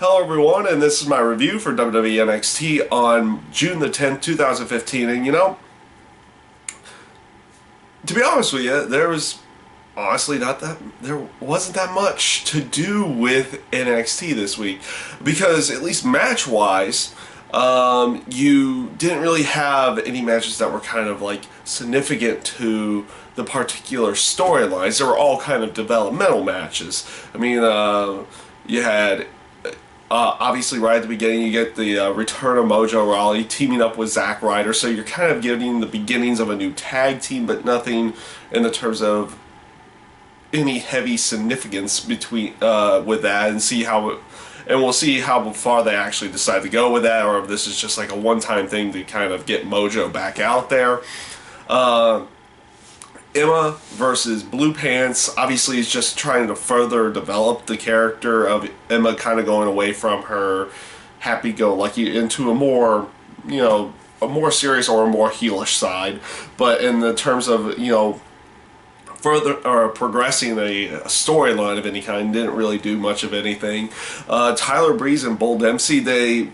Hello everyone, and this is my review for WWE NXT on June the 10th, 2015, and to be honest with you, there wasn't that much to do with NXT this week, because at least match-wise, you didn't really have any matches that were kind of like significant to the particular storylines. They were all kind of developmental matches. I mean, you had obviously, right at the beginning, you get the return of Mojo Rawley teaming up with Zack Ryder, so you're kind of getting the beginnings of a new tag team, but nothing in the terms of any heavy significance between with that, and we'll see how far they actually decide to go with that, or if this is just like a one-time thing to kind of get Mojo back out there. Emma versus Blue Pants obviously is just trying to further develop the character of Emma, kind of going away from her happy-go-lucky into a more, a more serious or a more heelish side. But in the terms of, further or progressing a storyline of any kind, didn't really do much of anything. Tyler Breeze and Bull Dempsey, this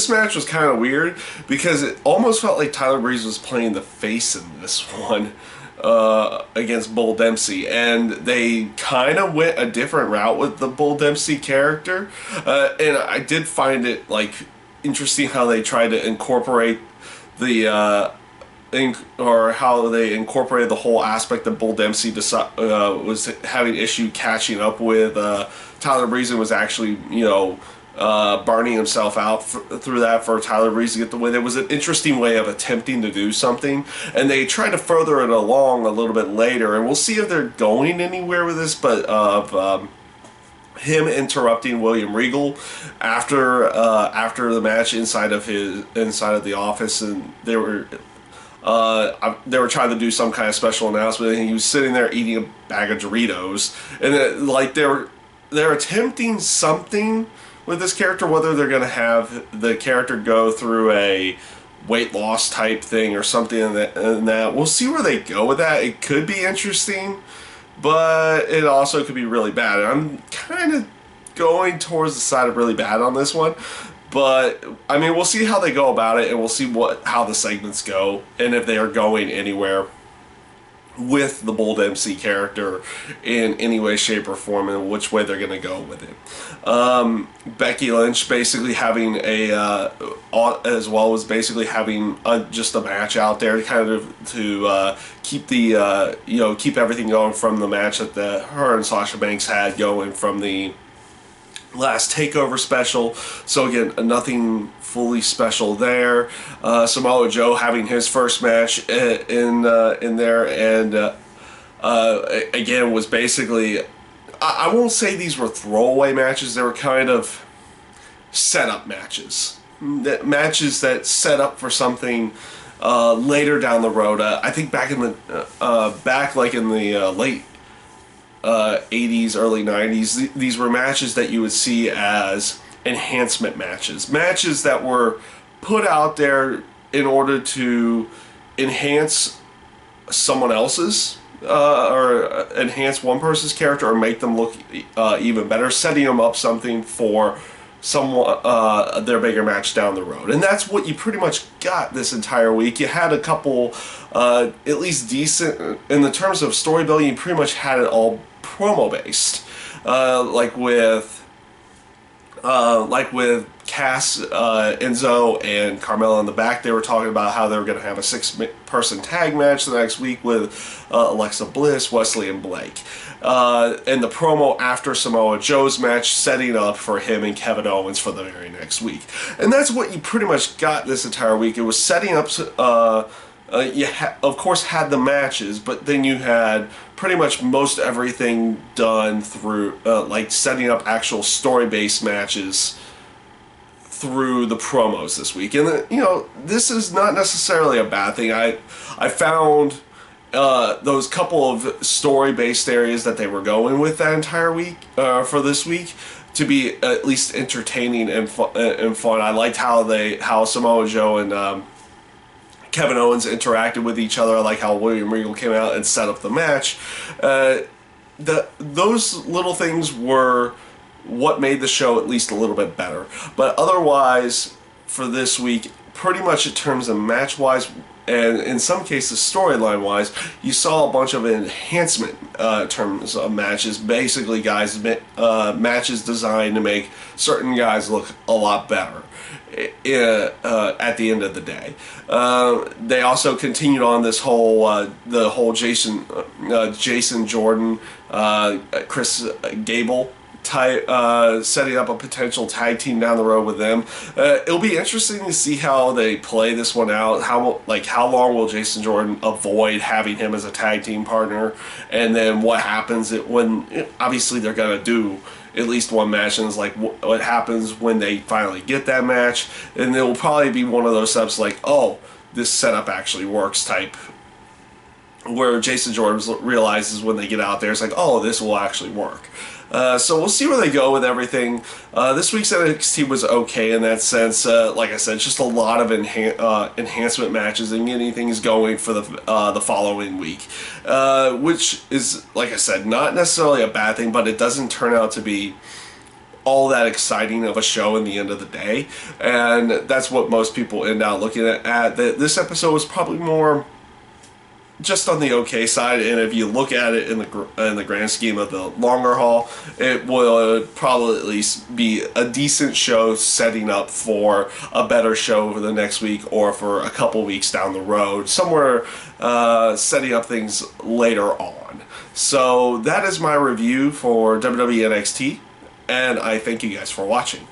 match was kind of weird because it almost felt like Tyler Breeze was playing the face in this one against Bull Dempsey, and they kind of went a different route with the Bull Dempsey character, and I did find it interesting how they tried to incorporate how they incorporated the whole aspect that Bull Dempsey was having issue catching up with Tyler Breeze, and was actually burning himself out through that for Tyler Breeze to get the win. It was an interesting way of attempting to do something, and they tried to further it along a little bit later, and we'll see if they're going anywhere with this, but of him interrupting William Regal after the match inside of the office, and they were trying to do some kind of special announcement, and he was sitting there eating a bag of Doritos, and they're attempting something with this character, whether they're going to have the character go through a weight loss type thing or something in that. We'll see where they go with that. It could be interesting, but it also could be really bad. And I'm kind of going towards the side of really bad on this one. But, I mean, we'll see how they go about it, and we'll see how the segments go, and if they are going anywhere with the Bull Dempsey character in any way, shape, or form, and which way they're going to go with it. Becky Lynch basically having as well as basically having just a match out there, kind of to keep the keep everything going from the match that her and Sasha Banks had going from the last takeover special. So again, nothing fully special there. Samoa Joe having his first match in there, and again was basically, I won't say these were throwaway matches. They were kind of setup matches, matches that set up for something later down the road. I think back in the late 80s, early 90s, these were matches that you would see as enhancement matches. Matches that were put out there in order to enhance someone else's, or enhance one person's character, or make them look even better, setting them up something for their bigger match down the road. And that's what you pretty much got this entire week. You had a couple at least decent, in the terms of story building, you pretty much had it all promo based, like with Cass, Enzo, and Carmella in the back. They were talking about how they were going to have a 6-person tag match the next week with Alexa Bliss, Wesley, and Blake. And the promo after Samoa Joe's match, setting up for him and Kevin Owens for the very next week. And that's what you pretty much got this entire week. It was setting up, you of course had the matches, but then you had pretty much most everything done through, like setting up actual story-based matches through the promos this week. And this is not necessarily a bad thing. I found those couple of story-based areas that they were going with that entire week, for this week, to be at least entertaining and fun. I liked how Samoa Joe and Kevin Owens interacted with each other. I like how William Regal came out and set up the match. Those little things were what made the show at least a little bit better. But otherwise, for this week, pretty much in terms of match-wise, and in some cases storyline-wise, you saw a bunch of enhancement terms of matches. Basically, guys, matches designed to make certain guys look a lot better at the end of the day. They also continued on this whole the whole Jason Jordan, Chris Gable type, setting up a potential tag team down the road with them. It'll be interesting to see how they play this one out. How long will Jason Jordan avoid having him as a tag team partner, and then what happens when obviously they're gonna do at least one match, and it's like what happens when they finally get that match, and it will probably be one of those steps like, oh, this setup actually works type, where Jason Jordan realizes when they get out there, it's like, oh, this will actually work. So we'll see where they go with everything. This week's NXT was okay in that sense. Like I said, just a lot of enhancement matches and getting things going for the following week, which is, like I said, not necessarily a bad thing, but it doesn't turn out to be all that exciting of a show in the end of the day, and that's what most people end out looking at. This episode was probably more just on the okay side, and if you look at it in the grand scheme of the longer haul, it will probably at least be a decent show setting up for a better show for the next week or for a couple weeks down the road, somewhere setting up things later on. So that is my review for WWE NXT, and I thank you guys for watching.